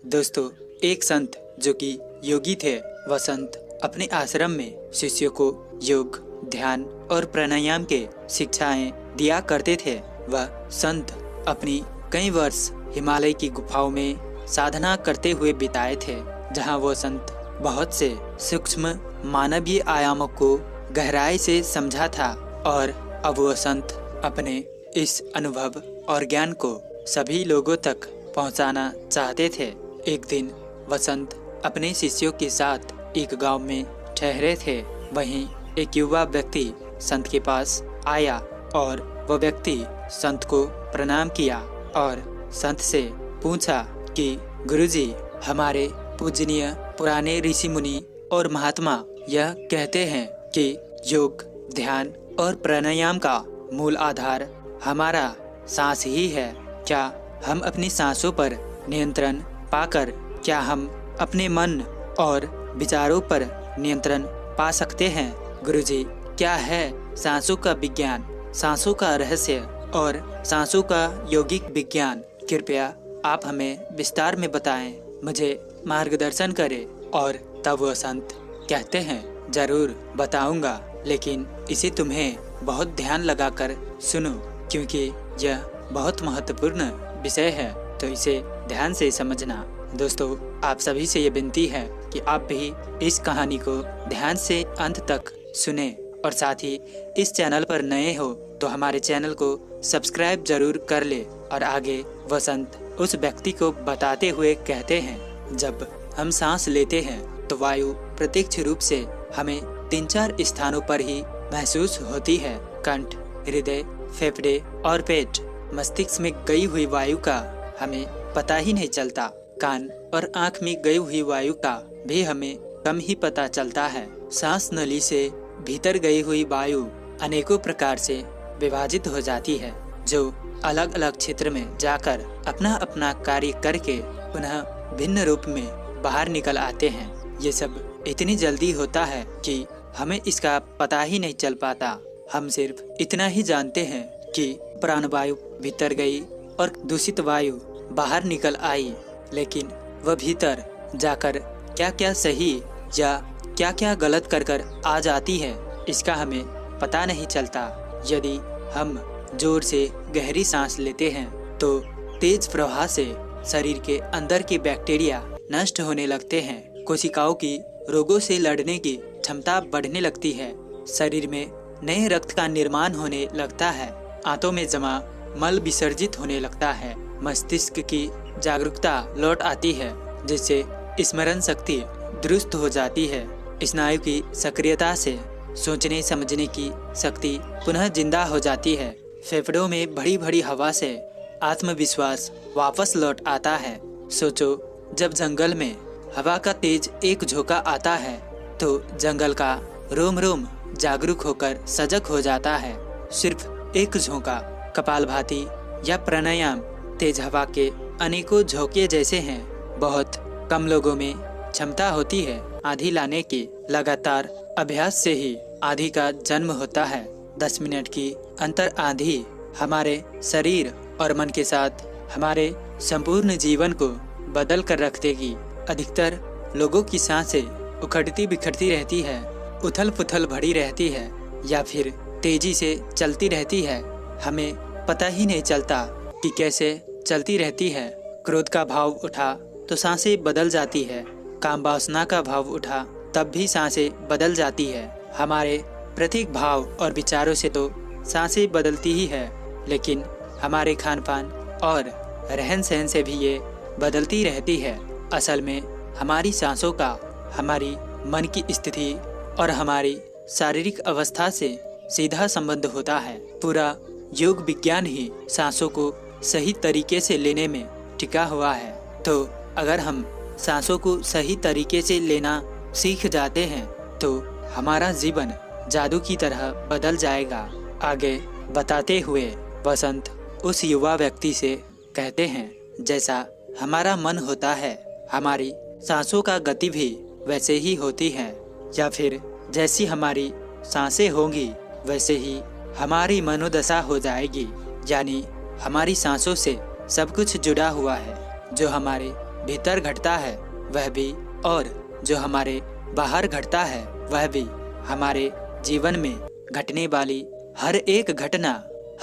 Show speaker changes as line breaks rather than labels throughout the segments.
दोस्तों, एक संत जो कि योगी थे, वह संत अपने आश्रम में शिष्यों को योग, ध्यान और प्राणायाम के शिक्षाएं दिया करते थे। वह संत अपनी कई वर्ष हिमालय की गुफाओं में साधना करते हुए बिताए थे, जहां वो संत बहुत से सूक्ष्म मानवीय आयामों को गहराई से समझा था। और अब वो संत अपने इस अनुभव और ज्ञान को सभी लोगों तक पहुंचाना चाहते थे। एक दिन वह संत अपने शिष्यों के साथ एक गांव में ठहरे थे। वहीं एक युवा व्यक्ति संत के पास आया और वह व्यक्ति संत को प्रणाम किया और संत से पूछा कि गुरुजी, हमारे पूजनीय पुराने ऋषि मुनि और महात्मा यह कहते हैं कि योग, ध्यान और प्राणायाम का मूल आधार हमारा सांस ही है। क्या हम अपनी सांसों पर नियंत्रण पाकर क्या हम अपने मन और विचारों पर नियंत्रण पा सकते हैं? गुरुजी, क्या है सांसों का विज्ञान, सांसों का रहस्य और सांसों का यौगिक विज्ञान? कृपया आप हमें विस्तार में बताएं, मुझे मार्गदर्शन करें। और तब वह संत कहते हैं, जरूर बताऊंगा, लेकिन इसे तुम्हें बहुत ध्यान लगाकर सुनो, क्योंकि यह बहुत महत्वपूर्ण विषय है, तो इसे ध्यान से समझना। दोस्तों, आप सभी से ये विनती है कि आप भी इस कहानी को ध्यान से अंत तक सुने और साथ ही इस चैनल पर नए हो तो हमारे चैनल को सब्सक्राइब जरूर कर ले। और आगे वह संत उस व्यक्ति को बताते हुए कहते हैं, जब हम सांस लेते हैं तो वायु प्रत्यक्ष रूप से हमें 3-4 स्थानों पर ही महसूस होती है। कंठ, हृदय, फेफड़े और पेट। मस्तिष्क में गई हुई वायु का हमें पता ही नहीं चलता। कान और आँख में गई हुई वायु का भी हमें कम ही पता चलता है। सांस नली से भीतर गई हुई वायु अनेकों प्रकार से विभाजित हो जाती है, जो अलग अलग क्षेत्र में जाकर अपना अपना कार्य करके पुनः भिन्न रूप में बाहर निकल आते हैं। ये सब इतनी जल्दी होता है कि हमें इसका पता ही नहीं चल पाता। हम सिर्फ इतना ही जानते हैं कि प्राणवायु भीतर गई और दूषित वायु बाहर निकल आई, लेकिन वह भीतर जाकर क्या क्या सही या क्या क्या गलत कर आ जाती है, इसका हमें पता नहीं चलता। यदि हम जोर से गहरी सांस लेते हैं तो तेज प्रवाह से शरीर के अंदर के बैक्टीरिया नष्ट होने लगते हैं। कोशिकाओं की रोगों से लड़ने की क्षमता बढ़ने लगती है। शरीर में नए रक्त का निर्माण होने लगता है। आंतों में जमा मल विसर्जित होने लगता है। मस्तिष्क की जागरूकता लौट आती है, जिससे स्मरण शक्ति दुरुस्त हो जाती है। स्नायु की सक्रियता से सोचने समझने की शक्ति पुनः जिंदा हो जाती है। फेफड़ों में भरी भरी हवा से आत्मविश्वास वापस लौट आता है। सोचो, जब जंगल में हवा का तेज एक झोंका आता है तो जंगल का रोम रोम जागरूक होकर सजग हो जाता है। सिर्फ एक झोंका कपालभाति या प्राणायाम तेज हवा के अनेकों झोंके जैसे हैं। बहुत कम लोगों में क्षमता होती है आंधी लाने की। लगातार अभ्यास से ही आंधी का जन्म होता है। 10 मिनट की अंतर आंधी हमारे शरीर और मन के साथ हमारे संपूर्ण जीवन को बदल कर रख देगी। अधिकतर लोगों की सांसें उखड़ती बिखरती रहती है, उथल पुथल भरी रहती है या फिर तेजी से चलती रहती है। हमें पता ही नहीं चलता कि कैसे चलती रहती है। क्रोध का भाव उठा तो सांसें बदल जाती है। काम वासना का भाव उठा तब भी सांसें बदल जाती है। हमारे प्रत्येक भाव और विचारों से तो सांसें बदलती ही है, लेकिन हमारे खान पान और रहन सहन से भी ये बदलती रहती है। असल में हमारी सांसों का हमारी मन की स्थिति और हमारी शारीरिक अवस्था से सीधा संबंध होता है। पूरा योग विज्ञान ही सांसों को सही तरीके से लेने में टिका हुआ है। तो अगर हम सांसों को सही तरीके से लेना सीख जाते हैं तो हमारा जीवन जादू की तरह बदल जाएगा। आगे बताते हुए वसंत उस युवा व्यक्ति से कहते हैं, जैसा हमारा मन होता है, हमारी सांसों का गति भी वैसे ही होती है, या फिर जैसी हमारी सांसें होंगी वैसे ही हमारी मनोदशा हो जाएगी। यानी हमारी सांसों से सब कुछ जुड़ा हुआ है। जो हमारे भीतर घटता है वह भी, और जो हमारे बाहर घटता है वह भी। हमारे जीवन में घटने वाली हर एक घटना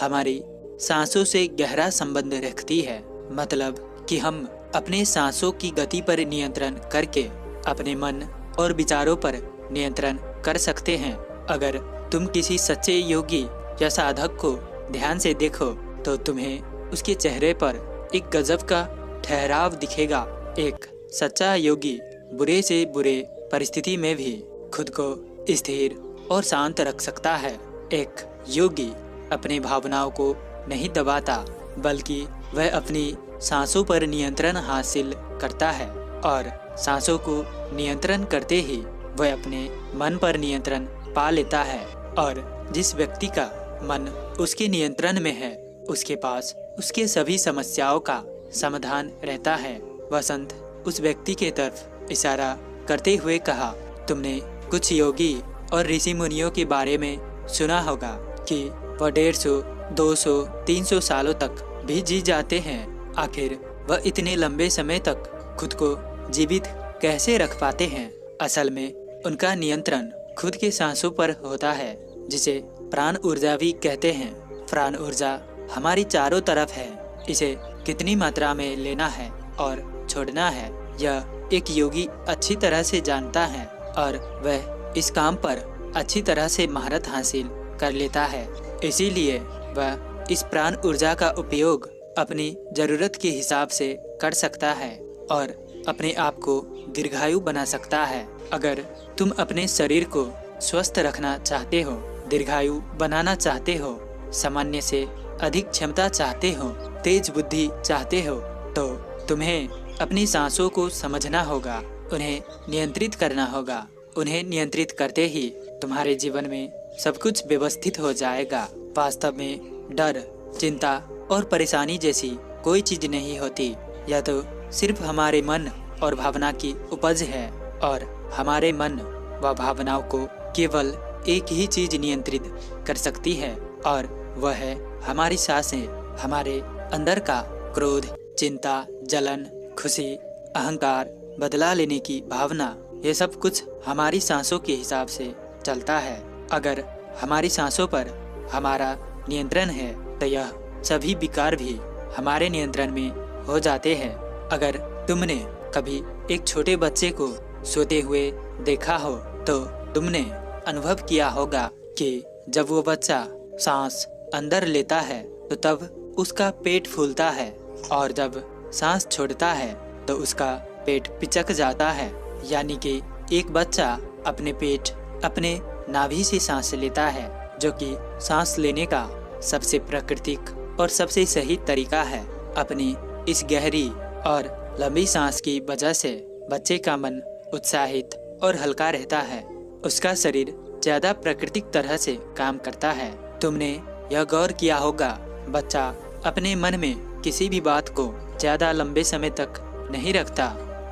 हमारी सांसों से गहरा संबंध रखती है। मतलब कि हम अपने सांसों की गति पर नियंत्रण करके अपने मन और विचारों पर नियंत्रण कर सकते हैं। अगर तुम किसी सच्चे योगी या साधक को ध्यान से देखो तो तुम्हें उसके चेहरे पर एक गजब का ठहराव दिखेगा। एक सच्चा योगी बुरे से बुरे परिस्थिति में भी खुद को स्थिर और शांत रख सकता है। एक योगी अपनी भावनाओं को नहीं दबाता, बल्कि वह अपनी सांसों पर नियंत्रण हासिल करता है, और सांसों को नियंत्रण करते ही वह अपने मन पर नियंत्रण पा लेता है। और जिस व्यक्ति का मन उसके नियंत्रण में है, उसके पास उसके सभी समस्याओं का समाधान रहता है। वसंत उस व्यक्ति के तरफ इशारा करते हुए कहा, तुमने कुछ योगी और ऋषि मुनियों के बारे में सुना होगा कि वह 150, 200, 300 सालों तक भी जी जाते हैं। आखिर वह इतने लंबे समय तक खुद को जीवित कैसे रख पाते हैं? असल में उनका नियंत्रण खुद के सांसों पर होता है, जिसे प्राण ऊर्जा भी कहते हैं। प्राण ऊर्जा हमारी चारों तरफ है। इसे कितनी मात्रा में लेना है और छोड़ना है, यह एक योगी अच्छी तरह से जानता है, और वह इस काम पर अच्छी तरह से महारत हासिल कर लेता है। इसीलिए वह इस प्राण ऊर्जा का उपयोग अपनी जरूरत के हिसाब से कर सकता है और अपने आप को दीर्घायु बना सकता है। अगर तुम अपने शरीर को स्वस्थ रखना चाहते हो, दीर्घायु बनाना चाहते हो, सामान्य से अधिक क्षमता चाहते हो, तेज बुद्धि चाहते हो, तो तुम्हें अपनी सांसों को समझना होगा, उन्हें नियंत्रित करना होगा। उन्हें नियंत्रित करते ही तुम्हारे जीवन में सब कुछ व्यवस्थित हो जाएगा। वास्तव में डर, चिंता और परेशानी जैसी कोई चीज नहीं होती। यह तो सिर्फ हमारे मन और भावना की उपज है, और हमारे मन व भावनाओं को केवल एक ही चीज नियंत्रित कर सकती है, और वह है हमारी सांसें। हमारे अंदर का क्रोध, चिंता, जलन, खुशी, अहंकार, बदला लेने की भावना, ये सब कुछ हमारी सांसों के हिसाब से चलता है। अगर हमारी सांसों पर हमारा नियंत्रण है तो यह सभी विकार भी हमारे नियंत्रण में हो जाते हैं। अगर तुमने कभी एक छोटे बच्चे को सोते हुए देखा हो तो तुमने अनुभव किया होगा कि जब वो बच्चा सांस अंदर लेता है तो तब उसका पेट फूलता है, और जब सांस छोड़ता है तो उसका पेट पिचक जाता है। यानी कि एक बच्चा अपने नाभि से सांस लेता है, जो कि सांस लेने का सबसे प्राकृतिक और सबसे सही तरीका है। अपनी इस गहरी और लंबी सांस की वजह से बच्चे का मन उत्साहित और हल्का रहता है। उसका शरीर ज्यादा प्राकृतिक तरह से काम करता है। तुमने यह गौर किया होगा, बच्चा अपने मन में किसी भी बात को ज्यादा लंबे समय तक नहीं रखता,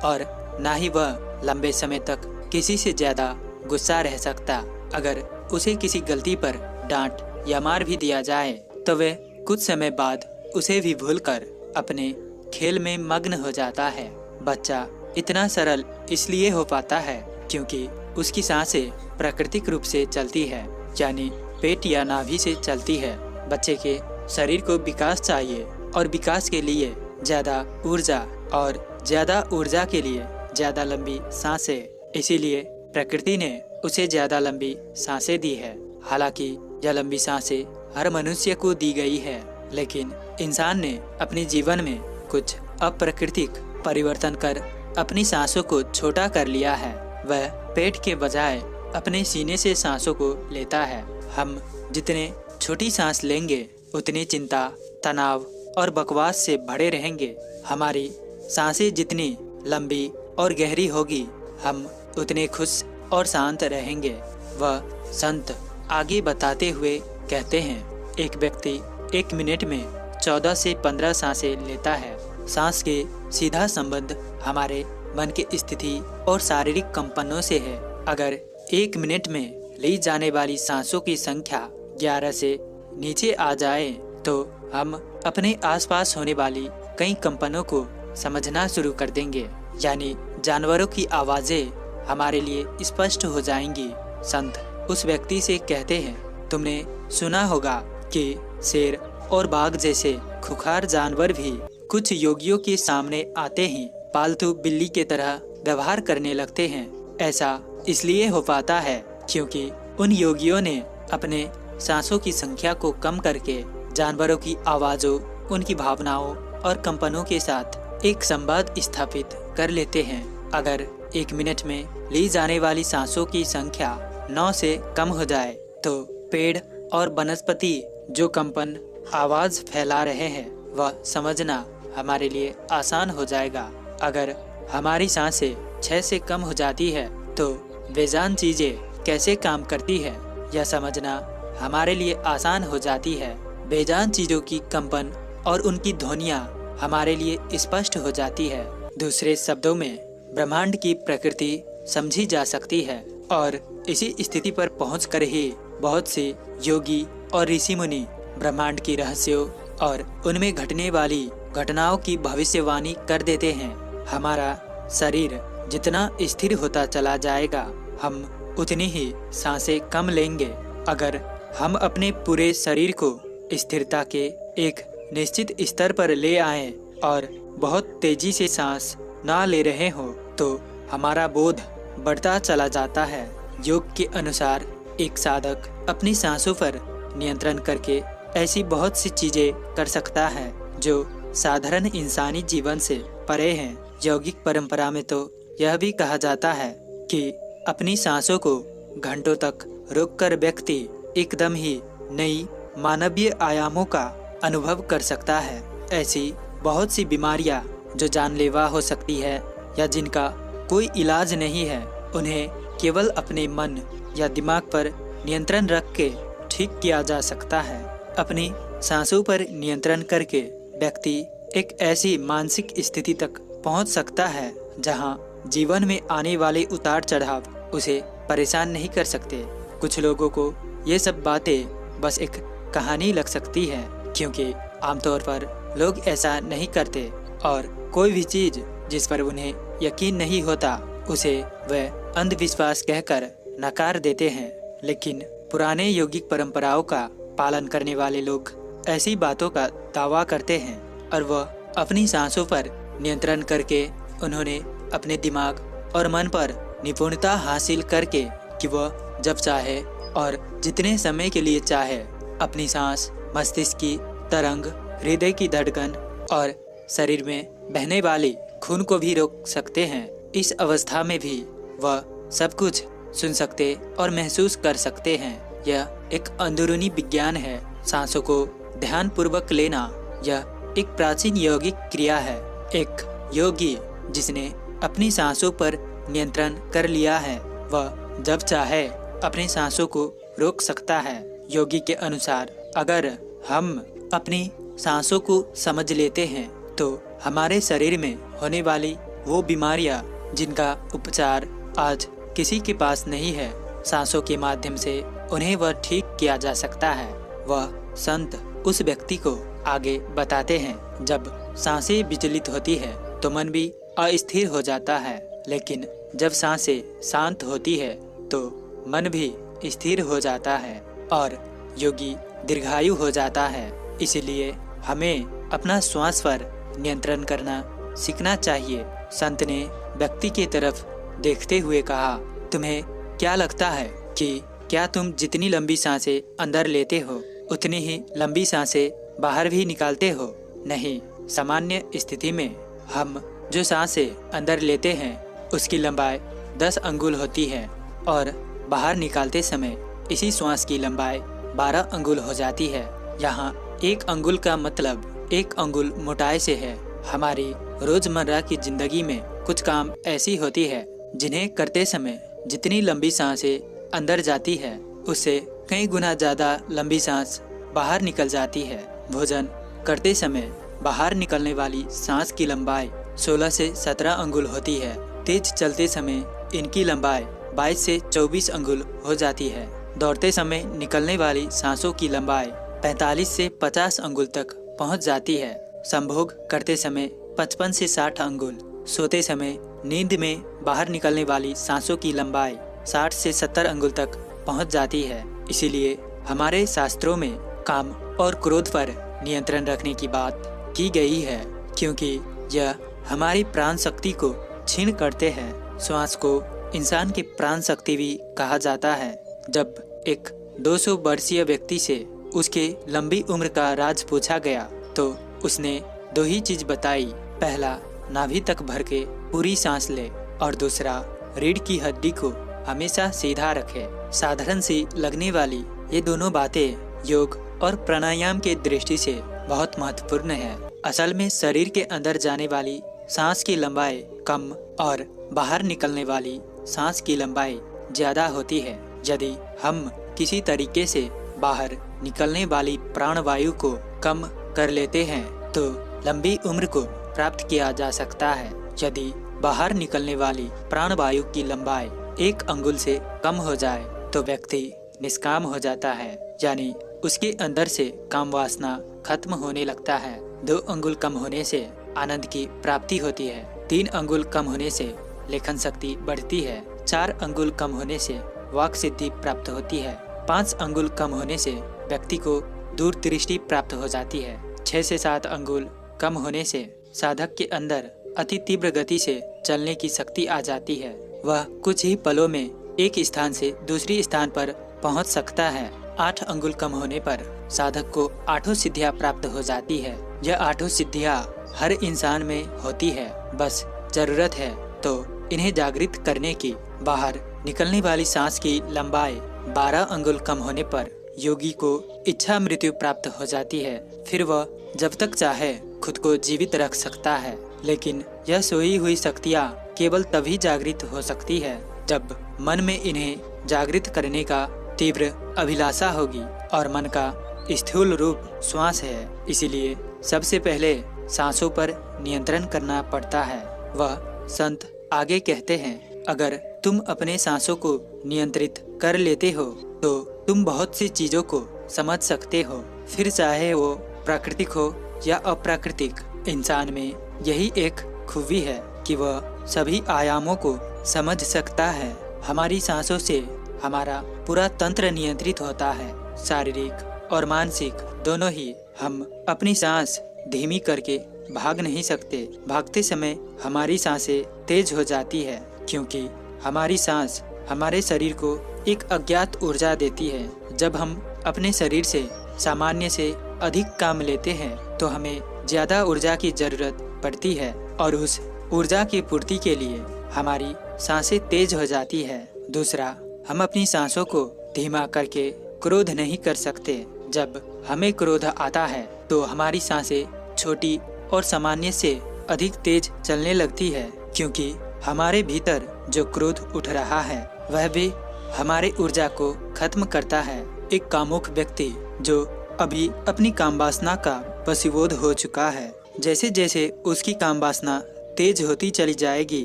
और ना ही वह लंबे समय तक किसी से ज्यादा गुस्सा रह सकता। अगर उसे किसी गलती पर डांट या मार भी दिया जाए तो वह कुछ समय बाद उसे भी भूलकर अपने खेल में मग्न हो जाता है। बच्चा इतना सरल इसलिए हो पाता है क्योंकि उसकी सांसें प्राकृतिक रूप से चलती है, यानी पेट या नाभि से चलती है। बच्चे के शरीर को विकास चाहिए, और विकास के लिए ज्यादा ऊर्जा, और ज्यादा ऊर्जा के लिए ज्यादा लंबी सांसें। इसीलिए प्रकृति ने उसे ज्यादा लंबी सांसें दी है। हालांकि यह लंबी सांसें हर मनुष्य को दी गई है, लेकिन इंसान ने अपने जीवन में कुछ अप्राकृतिक परिवर्तन कर अपनी सांसों को छोटा कर लिया है। वह पेट के बजाय अपने सीने से सांसों को लेता है। हम जितने छोटी सांस लेंगे उतनी चिंता, तनाव और बकवास से भरे रहेंगे। हमारी सांसें जितनी लंबी और गहरी होगी, हम उतने खुश और शांत रहेंगे। वह संत आगे बताते हुए कहते हैं, एक व्यक्ति 1 मिनट में 14 से 15 सांसें लेता है। सांस के सीधा संबंध हमारे मन की स्थिति और शारीरिक कंपनों से है। अगर 1 मिनट में ली जाने वाली सांसों की संख्या 11 से नीचे आ जाए तो हम अपने आसपास होने वाली कई कंपनों को समझना शुरू कर देंगे, यानी जानवरों की आवाजें हमारे लिए स्पष्ट हो जाएंगी। संत उस व्यक्ति से कहते हैं, तुमने सुना होगा कि शेर और बाघ जैसे खुखार जानवर भी कुछ योगियों के सामने आते ही पालतू बिल्ली की तरह व्यवहार करने लगते हैं। ऐसा इसलिए हो पाता है क्योंकि उन योगियों ने अपने सांसों की संख्या को कम करके जानवरों की आवाज़ों, उनकी भावनाओं और कंपनों के साथ एक संवाद स्थापित कर लेते हैं। अगर 1 मिनट में ली जाने वाली सांसों की संख्या 9 से कम हो जाए तो पेड़ और वनस्पति जो कंपन आवाज फैला रहे हैं वह समझना हमारे लिए आसान हो जाएगा। अगर हमारी सांसें 6 से कम हो जाती है तो बेजान चीजें कैसे काम करती है यह समझना हमारे लिए आसान हो जाती है। बेजान चीजों की कंपन और उनकी ध्वनियाँ हमारे लिए स्पष्ट हो जाती है। दूसरे शब्दों में ब्रह्मांड की प्रकृति समझी जा सकती है और इसी स्थिति पर पहुंचकर ही बहुत से योगी और ऋषि मुनि ब्रह्मांड की रहस्यों और उनमें घटने वाली घटनाओं की भविष्यवाणी कर देते हैं। हमारा शरीर जितना स्थिर होता चला जाएगा हम उतनी ही सांसें कम लेंगे। अगर हम अपने पूरे शरीर को स्थिरता के एक निश्चित स्तर पर ले आएं और बहुत तेजी से सांस ना ले रहे हो तो हमारा बोध बढ़ता चला जाता है। योग के अनुसार एक साधक अपनी सांसों पर नियंत्रण करके ऐसी बहुत सी चीजें कर सकता है जो साधारण इंसानी जीवन से परे हैं। यौगिक परंपरा में तो यह भी कहा जाता है कि अपनी सांसों को घंटों तक रोककर व्यक्ति एकदम ही नई मानवीय आयामों का अनुभव कर सकता है। ऐसी बहुत सी बीमारियां जो जानलेवा हो सकती है या जिनका कोई इलाज नहीं है, उन्हें केवल अपने मन या दिमाग पर नियंत्रण रख के ठीक किया जा सकता है। अपनी सांसों पर नियंत्रण करके व्यक्ति एक ऐसी मानसिक स्थिति तक पहुंच सकता है जहां जीवन में आने वाले उतार चढ़ाव उसे परेशान नहीं कर सकते। कुछ लोगों को ये सब बातें बस एक कहानी लग सकती है क्योंकि आमतौर पर लोग ऐसा नहीं करते और कोई भी चीज जिस पर उन्हें यकीन नहीं होता उसे वह अंधविश्वास कहकर नकार देते हैं। लेकिन पुराने यौगिक परंपराओं का पालन करने वाले लोग ऐसी बातों का दावा करते हैं और वह अपनी सांसों पर नियंत्रण करके उन्होंने अपने दिमाग और मन पर निपुणता हासिल करके कि वह जब चाहे और जितने समय के लिए चाहे अपनी सांस, मस्तिष्क की तरंग, हृदय की धड़कन और शरीर में बहने वाली खून को भी रोक सकते हैं। इस अवस्था में भी वह सब कुछ सुन सकते और महसूस कर सकते हैं। यह एक अंदरूनी विज्ञान है। सांसों को ध्यान पूर्वक लेना यह एक प्राचीन यौगिक क्रिया है। एक योगी जिसने अपनी सांसों पर नियंत्रण कर लिया है वह जब चाहे अपनी सांसों को रोक सकता है। योगी के अनुसार अगर हम अपनी सांसों को समझ लेते हैं तो हमारे शरीर में होने वाली वो बीमारियां जिनका उपचार आज किसी के पास नहीं है, सांसों के माध्यम से उन्हें वह ठीक किया जा सकता है। वह संत उस व्यक्ति को आगे बताते हैं जब सांसें विचलित होती है तो मन भी अस्थिर हो जाता है, लेकिन जब सांसें शांत होती है तो मन भी स्थिर हो जाता है और योगी दीर्घायु हो जाता है। इसलिए हमें अपना श्वास पर नियंत्रण करना सीखना चाहिए। संत ने व्यक्ति की तरफ देखते हुए कहा, तुम्हें क्या लगता है कि क्या तुम जितनी लंबी सांसें अंदर लेते हो उतनी ही लंबी सांसें बाहर भी निकालते हो? नहीं, सामान्य स्थिति में हम जो सांसें अंदर लेते हैं उसकी लंबाई 10 अंगुल होती है और बाहर निकालते समय इसी श्वास की लंबाई 12 अंगुल हो जाती है। यहाँ 1 अंगुल का मतलब 1 अंगुल मोटाई से है। हमारी रोजमर्रा की जिंदगी में कुछ काम ऐसी होती है जिन्हें करते समय जितनी लंबी सांसें अंदर जाती है उससे कई गुना ज़्यादा लंबी सांस बाहर निकल जाती है। भोजन करते समय बाहर निकलने वाली सांस की लंबाई 16 से 17 अंगुल होती है। तेज चलते समय इनकी लंबाई 22 से 24 अंगुल हो जाती है। दौड़ते समय निकलने वाली सांसों की लंबाई 45 से 50 अंगुल तक पहुंच जाती है। संभोग करते समय 55 से 60 अंगुल। सोते समय नींद में बाहर निकलने वाली सांसों की लंबाई 60 से 70 अंगुल तक पहुंच जाती है। इसीलिए हमारे शास्त्रों में काम और क्रोध पर नियंत्रण रखने की बात की गई है, क्योंकि यह हमारी प्राण शक्ति को छीन करते हैं। श्वास को इंसान की प्राण शक्ति भी कहा जाता है। जब एक 200 वर्षीय व्यक्ति से उसके लंबी उम्र का राज पूछा गया तो उसने 2 ही चीज बताई। पहला, नाभि तक भर के पूरी सांस ले, और दूसरा, रीढ़ की हड्डी को हमेशा सीधा रखे। साधारण सी लगने वाली ये दोनों बातें योग और प्राणायाम के दृष्टि से बहुत महत्वपूर्ण है। असल में शरीर के अंदर जाने वाली सांस की लंबाई कम और बाहर निकलने वाली सांस की लंबाई ज्यादा होती है। यदि हम किसी तरीके से बाहर निकलने वाली प्राणवायु को कम कर लेते हैं तो लंबी उम्र को प्राप्त किया जा सकता है। यदि बाहर निकलने वाली प्राणवायु की लंबाई 1 अंगुल से कम हो जाए तो व्यक्ति निष्काम हो जाता है, यानी उसके अंदर से काम वासना खत्म होने लगता है। 2 अंगुल कम होने से आनंद की प्राप्ति होती है। 3 अंगुल कम होने से लेखन शक्ति बढ़ती है। 4 अंगुल कम होने से वाक सिद्धि प्राप्त होती है। 5 अंगुल कम होने से व्यक्ति को दूरदृष्टि प्राप्त हो जाती है। 6 से 7 अंगुल कम होने से साधक के अंदर अति तीव्र गति से चलने की शक्ति आ जाती है। वह कुछ ही पलों में एक स्थान से दूसरी स्थान पर पहुंच सकता है। 8 अंगुल कम होने पर साधक को 8 सिद्धियां प्राप्त हो जाती है। यह 8 सिद्धियां हर इंसान में होती है, बस जरूरत है तो इन्हें जागृत करने की। बाहर निकलने वाली सांस की लंबाई 12 अंगुल कम होने पर योगी को इच्छा मृत्यु प्राप्त हो जाती है। फिर वह जब तक चाहे खुद को जीवित रख सकता है, लेकिन यह सोई हुई शक्तियाँ केवल तभी जागृत हो सकती है जब मन में इन्हें जागृत करने का तीव्र अभिलाषा होगी, और मन का स्थूल रूप श्वास है। इसीलिए सबसे पहले सांसों पर नियंत्रण करना पड़ता है। वह संत आगे कहते हैं, अगर तुम अपने सांसों को नियंत्रित कर लेते हो तो तुम बहुत सी चीजों को समझ सकते हो, फिर चाहे वो प्राकृतिक हो या अप्राकृतिक। इंसान में यही एक खूबी है कि वह सभी आयामों को समझ सकता है। हमारी सांसों से हमारा पूरा तंत्र नियंत्रित होता है, शारीरिक और मानसिक दोनों ही। हम अपनी सांस धीमी करके भाग नहीं सकते। भागते समय हमारी सांसें तेज हो जाती है, क्योंकि हमारी सांस हमारे शरीर को एक अज्ञात ऊर्जा देती है। जब हम अपने शरीर से सामान्य से अधिक काम लेते हैं तो हमें ज्यादा ऊर्जा की जरूरत पड़ती है, और उस ऊर्जा की पूर्ति के लिए हमारी सांसें तेज हो जाती है। दूसरा, हम अपनी सांसों को धीमा करके क्रोध नहीं कर सकते। जब हमें क्रोध आता है तो हमारी सांसें छोटी और सामान्य से अधिक तेज चलने लगती है, क्योंकि हमारे भीतर जो क्रोध उठ रहा है वह भी हमारे ऊर्जा को खत्म करता है। एक कामुक व्यक्ति जो अभी अपनी काम वासना का वशीभूत हो चुका है, जैसे जैसे उसकी काम वासना तेज होती चली जाएगी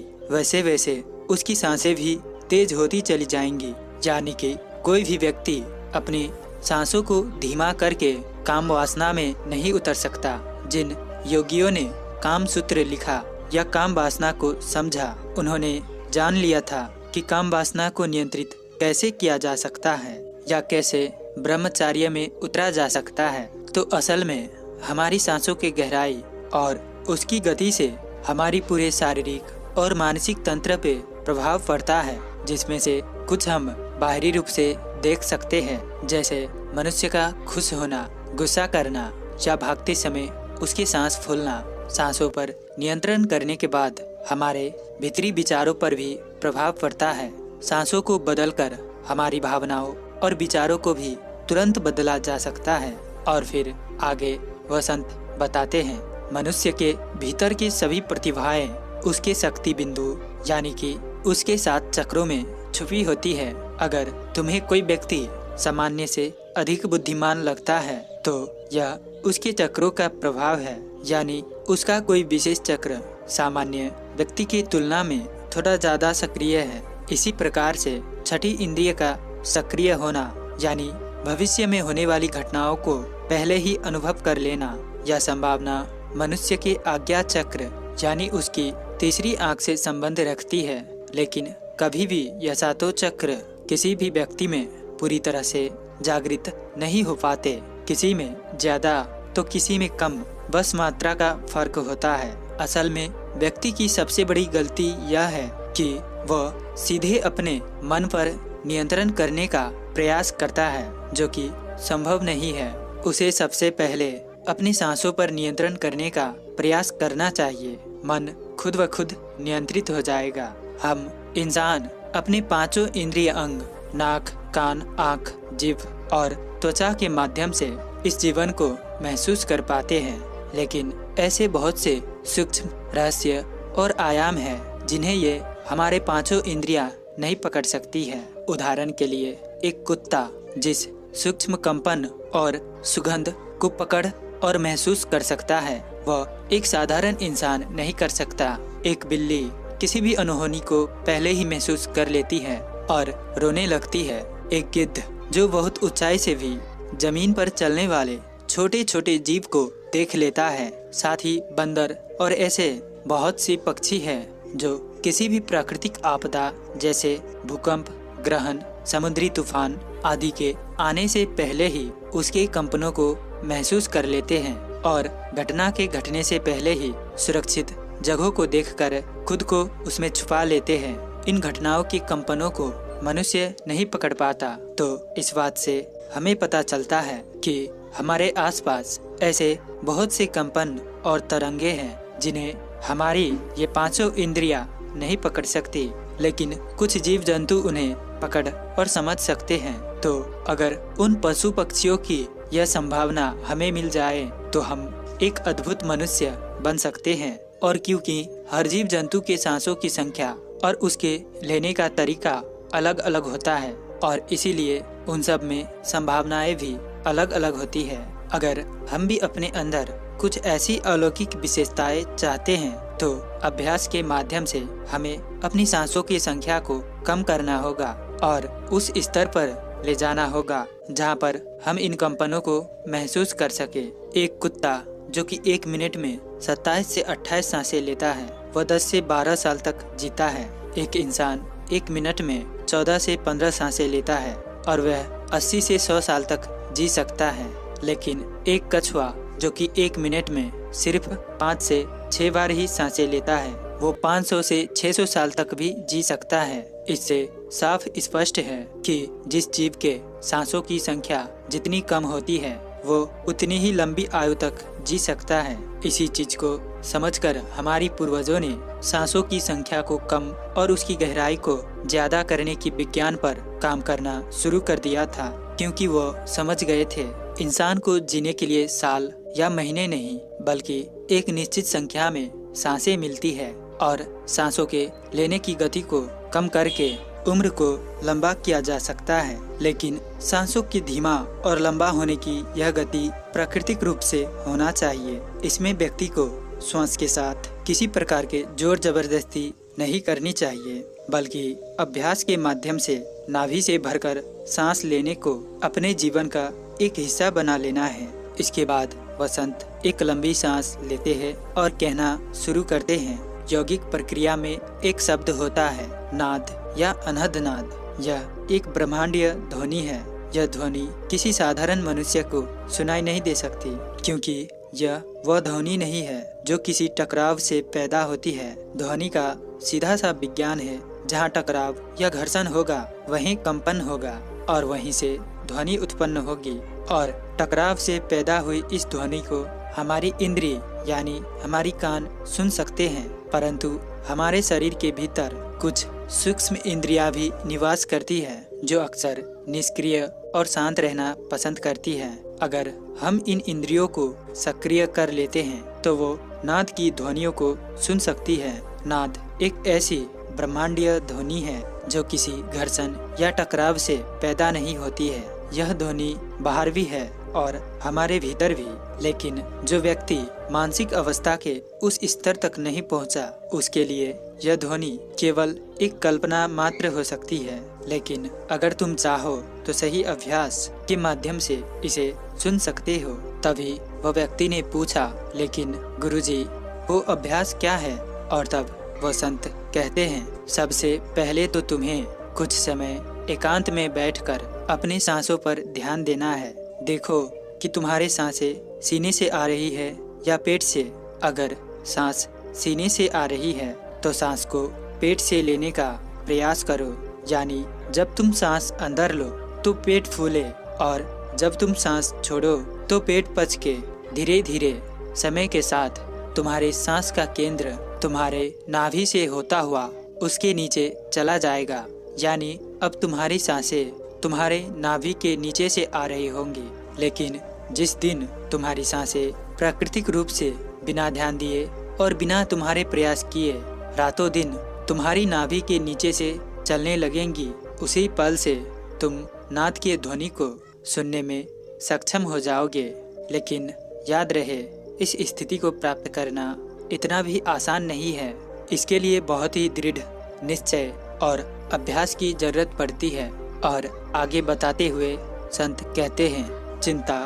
वैसे वैसे उसकी सांसें भी तेज होती चली जाएंगी। यानी कि कोई भी व्यक्ति अपनी सांसों को धीमा करके काम वासना में नहीं उतर सकता। जिन योगियों ने काम सूत्र लिखा या काम वासना को समझा, उन्होंने जान लिया था कि काम वासना को नियंत्रित कैसे किया जा सकता है या कैसे ब्रह्मचर्य में उतरा जा सकता है। तो असल में हमारी सांसों की गहराई और उसकी गति से हमारी पूरे शारीरिक और मानसिक तंत्र पे प्रभाव पड़ता है, जिसमें से कुछ हम बाहरी रूप से देख सकते हैं, जैसे मनुष्य का खुश होना, गुस्सा करना या भागते समय उसकी सांस फूलना। सांसों पर नियंत्रण करने के बाद हमारे भीतरी विचारों पर भी प्रभाव पड़ता है। सांसों को बदलकर हमारी भावनाओं और विचारों को भी तुरंत बदला जा सकता है। और फिर आगे वह संत बताते हैं, मनुष्य के भीतर की सभी प्रतिभाएं उसके शक्ति बिंदु यानी कि उसके 7 चक्रों में छुपी होती है। अगर तुम्हें कोई व्यक्ति सामान्य से अधिक बुद्धिमान लगता है तो यह उसके चक्रों का प्रभाव है, यानी उसका कोई विशेष चक्र सामान्य व्यक्ति की तुलना में थोड़ा ज्यादा सक्रिय है। इसी प्रकार से छठी इंद्रिय का सक्रिय होना यानी भविष्य में होने वाली घटनाओं को पहले ही अनुभव कर लेना, यह संभावना मनुष्य के आज्ञा चक्र यानी उसकी तीसरी आंख से संबंध रखती है। लेकिन कभी भी यह सातों चक्र किसी भी व्यक्ति में पूरी तरह से जागृत नहीं हो पाते। किसी में ज्यादा तो किसी में कम, बस मात्रा का फर्क होता है। असल में व्यक्ति की सबसे बड़ी गलती यह है कि वह सीधे अपने मन पर नियंत्रण करने का प्रयास करता है, जो कि संभव नहीं है। उसे सबसे पहले अपनी सांसों पर नियंत्रण करने का प्रयास करना चाहिए। मन खुद व खुद नियंत्रित हो जाएगा। हम इंसान अपने पांचों इंद्रिय अंग नाक, कान, आँख, जीभ और त्वचा के माध्यम से इस जीवन को महसूस कर पाते हैं। लेकिन ऐसे बहुत से सूक्ष्म रहस्य और आयाम हैं जिन्हें ये हमारे पांचों इंद्रियां नहीं पकड़ सकती है। उदाहरण के लिए एक कुत्ता जिस सूक्ष्म कंपन और सुगंध को पकड़ और महसूस कर सकता है, वह एक साधारण इंसान नहीं कर सकता। एक बिल्ली किसी भी अनहोनी को पहले ही महसूस कर लेती है और रोने लगती है। एक गिद्ध जो बहुत ऊंचाई से भी जमीन पर चलने वाले छोटे छोटे जीव को देख लेता है। साथ ही बंदर और ऐसे बहुत सी पक्षी हैं जो किसी भी प्राकृतिक आपदा जैसे भूकंप, ग्रहण, समुद्री तूफान आदि के आने से पहले ही उसके कंपनों को महसूस कर लेते हैं और घटना के घटने से पहले ही सुरक्षित जगहों को देखकर खुद को उसमें छुपा लेते हैं। इन घटनाओं की कंपनों को मनुष्य नहीं पकड़ पाता। तो इस बात से हमें पता चलता है कि हमारे आसपास ऐसे बहुत से कंपन और तरंगे हैं जिन्हें हमारी ये पांचों इंद्रियां नहीं पकड़ सकती, लेकिन कुछ जीव जंतु उन्हें पकड़ और समझ सकते हैं। तो अगर उन पशु पक्षियों की यह संभावना हमें मिल जाए तो हम एक अद्भुत मनुष्य बन सकते हैं। और क्योंकि हर जीव जंतु के सांसों की संख्या और उसके लेने का तरीका अलग अलग होता है और इसीलिए उन सब में संभावनाएं भी अलग अलग होती है। अगर हम भी अपने अंदर कुछ ऐसी अलौकिक विशेषताएं चाहते हैं तो अभ्यास के माध्यम से हमें अपनी सांसों की संख्या को कम करना होगा और उस स्तर पर ले जाना होगा जहां पर हम इन कंपनों को महसूस कर सके। एक कुत्ता जो कि 1 मिनट में 27 से 28 सांसें लेता है, वह 10 से 12 साल तक जीता है। एक इंसान 1 मिनट में 14 से 15 सांसें लेता है और वह 80 से 100 साल तक जी सकता है। लेकिन एक कछुआ जो कि 1 मिनट में सिर्फ 5 से 6 बार ही सांसें लेता है, वो 500 से 600 साल तक भी जी सकता है। इससे साफ स्पष्ट है कि जिस जीव के सांसों की संख्या जितनी कम होती है वो उतनी ही लंबी आयु तक जी सकता है। इसी चीज को समझकर हमारी पूर्वजों ने सांसों की संख्या को कम और उसकी गहराई को ज्यादा करने की विज्ञान पर काम करना शुरू कर दिया था, क्योंकि वो समझ गए थे इंसान को जीने के लिए साल या महीने नहीं बल्कि एक निश्चित संख्या में सांसें मिलती है और सांसों के लेने की गति को कम करके उम्र को लंबा किया जा सकता है। लेकिन सांसों की धीमा और लंबा होने की यह गति प्राकृतिक रूप से होना चाहिए। इसमें व्यक्ति को श्वास के साथ किसी प्रकार के जोर जबरदस्ती नहीं करनी चाहिए, बल्कि अभ्यास के माध्यम से नाभि से भरकर सांस लेने को अपने जीवन का एक हिस्सा बना लेना है। इसके बाद वसंत एक लंबी सांस लेते हैं और कहना शुरू करते हैं। यौगिक प्रक्रिया में एक शब्द होता है नाद या अनहद नाद। यह एक ब्रह्मांडीय ध्वनि है। यह ध्वनि किसी साधारण मनुष्य को सुनाई नहीं दे सकती, क्योंकि यह वह ध्वनि नहीं है जो किसी टकराव से पैदा होती है। ध्वनि का सीधा सा विज्ञान है, जहाँ टकराव या घर्षण होगा वहीं कंपन होगा और वहीं से ध्वनि उत्पन्न होगी। और टकराव से पैदा हुई इस ध्वनि को हमारी इंद्रिय यानी हमारी कान सुन सकते हैं, परंतु हमारे शरीर के भीतर कुछ सूक्ष्म इंद्रियां भी निवास करती है जो अक्सर निष्क्रिय और शांत रहना पसंद करती है। अगर हम इन इंद्रियों को सक्रिय कर लेते हैं तो वो नाद की ध्वनियों को सुन सकती है। नाद एक ऐसी ब्रह्मांडीय ध्वनि है जो किसी घर्षण या टकराव से पैदा नहीं होती है। यह ध्वनि बाहर भी है और हमारे भीतर भी, लेकिन जो व्यक्ति मानसिक अवस्था के उस स्तर तक नहीं पहुंचा, उसके लिए यह ध्वनि केवल एक कल्पना मात्र हो सकती है। लेकिन अगर तुम चाहो तो सही अभ्यास के माध्यम से इसे सुन सकते हो। तभी वह व्यक्ति ने पूछा, लेकिन गुरुजी, वो अभ्यास क्या है? और तब वो संत कहते हैं, सबसे पहले तो तुम्हें कुछ समय एकांत में बैठकर अपनी सांसों पर ध्यान देना है। देखो कि तुम्हारे सांसें सीने से आ रही है या पेट से। अगर सांस सीने से आ रही है तो सांस को पेट से लेने का प्रयास करो, यानी जब तुम सांस अंदर लो तो पेट फूले, और जब तुम सांस छोड़ो तो पेट पच के धीरे धीरे समय के साथ तुम्हारे सांस का केंद्र तुम्हारे नाभि से होता हुआ उसके नीचे चला जाएगा। यानी अब तुम्हारी सांसें तुम्हारे नाभि के नीचे से आ रही होंगी। लेकिन जिस दिन तुम्हारी सांसें प्राकृतिक रूप से बिना ध्यान दिए और बिना तुम्हारे प्रयास किए रातों दिन तुम्हारी नाभि के नीचे से चलने लगेंगी, उसी पल से तुम नाद की ध्वनि को सुनने में सक्षम हो जाओगे। लेकिन याद रहे, इस स्थिति को प्राप्त करना इतना भी आसान नहीं है। इसके लिए बहुत ही दृढ़ निश्चय और अभ्यास की जरूरत पड़ती है। और आगे बताते हुए संत कहते हैं, चिंता,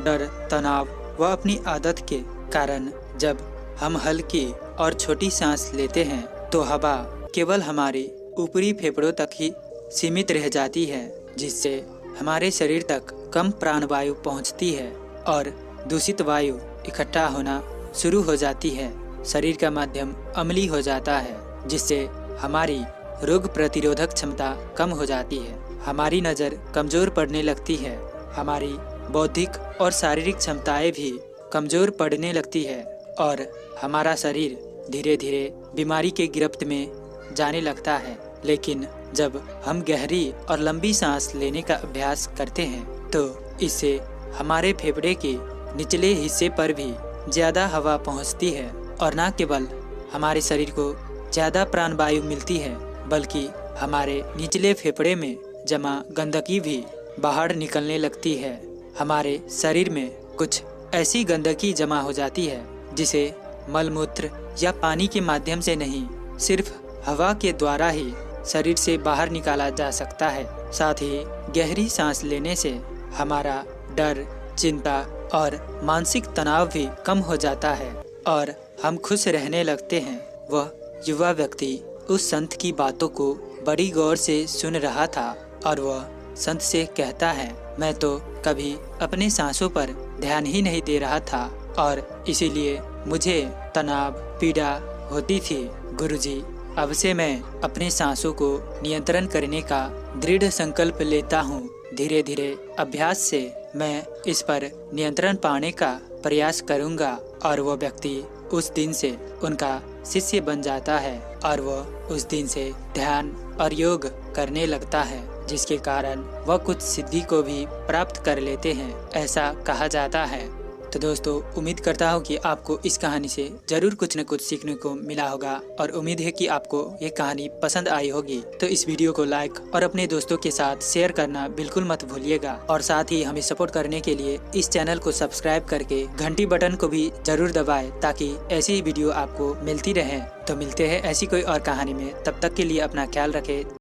डर, तनाव व अपनी आदत के कारण जब हम हल्की और छोटी सांस लेते हैं तो हवा केवल हमारे ऊपरी फेफड़ों तक ही सीमित रह जाती है, जिससे हमारे शरीर तक कम प्राणवायु पहुंचती है और दूषित वायु इकट्ठा होना शुरू हो जाती है। शरीर का माध्यम अम्लीय हो जाता है, जिससे हमारी रोग प्रतिरोधक क्षमता कम हो जाती है, हमारी नज़र कमज़ोर पड़ने लगती है, हमारी बौद्धिक और शारीरिक क्षमताएं भी कमज़ोर पड़ने लगती है और हमारा शरीर धीरे धीरे बीमारी के गिरफ्त में जाने लगता है। लेकिन जब हम गहरी और लंबी सांस लेने का अभ्यास करते हैं तो इससे हमारे फेफड़े के निचले हिस्से पर भी ज़्यादा हवा पहुंचती है और न केवल हमारे शरीर को ज़्यादा प्राणवायु मिलती है, बल्कि हमारे निचले फेफड़े में जमा गंदगी भी बाहर निकलने लगती है। हमारे शरीर में कुछ ऐसी गंदगी जमा हो जाती है जिसे मलमूत्र या पानी के माध्यम से नहीं, सिर्फ हवा के द्वारा ही शरीर से बाहर निकाला जा सकता है। साथ ही गहरी सांस लेने से हमारा डर, चिंता और मानसिक तनाव भी कम हो जाता है और हम खुश रहने लगते हैं। वह युवा व्यक्ति उस संत की बातों को बड़ी गौर से सुन रहा था और वह संत से कहता है, मैं तो कभी अपने सांसों पर ध्यान ही नहीं दे रहा था और इसीलिए मुझे तनाव, पीड़ा होती थी। गुरुजी, अब से मैं अपने सांसों को नियंत्रण करने का दृढ़ संकल्प लेता हूँ। धीरे धीरे अभ्यास से मैं इस पर नियंत्रण पाने का प्रयास करूँगा। और वो व्यक्ति उस दिन से उनका शिष्य बन जाता है और वह उस दिन से ध्यान और योग करने लगता है, जिसके कारण वह कुछ सिद्धि को भी प्राप्त कर लेते हैं, ऐसा कहा जाता है। तो दोस्तों, उम्मीद करता हूँ कि आपको इस कहानी से जरूर कुछ न कुछ सीखने को मिला होगा और उम्मीद है कि आपको ये कहानी पसंद आई होगी। तो इस वीडियो को लाइक और अपने दोस्तों के साथ शेयर करना बिल्कुल मत भूलिएगा और साथ ही हमें सपोर्ट करने के लिए इस चैनल को सब्सक्राइब करके घंटी बटन को भी जरूर दबाएं ताकि ऐसी ही वीडियो आपको मिलती रहे। तो मिलते हैं ऐसी कोई और कहानी में, तब तक के लिए अपना ख्याल रखें।